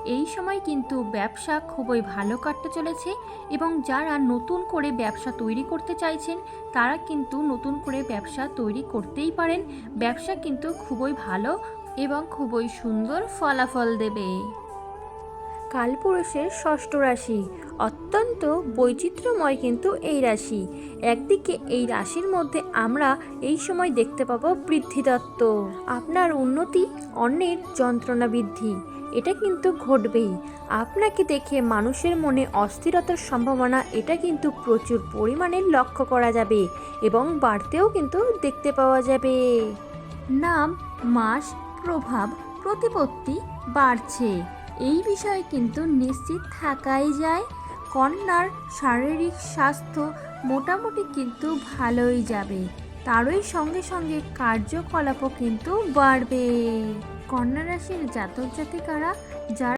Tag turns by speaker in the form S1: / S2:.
S1: এই সময় কিন্তু ব্যবসা খুবই ভালো কাটতে চলেছে এবং যারা নতুন করে ব্যবসা তৈরি করতে চাইছেন তারা কিন্তু নতুন করে ব্যবসা তৈরি করতেই পারেন। ব্যবসা কিন্তু খুবই ভালো এবং খুবই সুন্দর ফলাফল দেবে। কালপুরুষের ষষ্ঠ রাশি অত্যন্ত বৈচিত্র্যময় কিন্তু এই রাশি। একদিকে এই রাশির মধ্যে আমরা এই সময় দেখতে পাবো বৃদ্ধিদত্ত, আপনার উন্নতি, অন্যের যন্ত্রণা বৃদ্ধি, এটা কিন্তু ঘটবেই। আপনাকে দেখে মানুষের মনে অস্থিরতার সম্ভাবনা এটা কিন্তু প্রচুর পরিমাণে লক্ষ্য করা যাবে এবং বাড়তেও কিন্তু দেখতে পাওয়া যাবে। নাম, মাস, প্রভাব, প্রতিপত্তি বাড়ছে, এই বিষয়ে কিন্তু নিশ্চিত থাকাই যায়। কন্যার শারীরিক স্বাস্থ্য মোটামুটি কিন্তু ভালোই যাবে, তারই সঙ্গে সঙ্গে কার্যকলাপও কিন্তু বাড়বে। কন্যা রাশির জাতক জাতিকারা যারা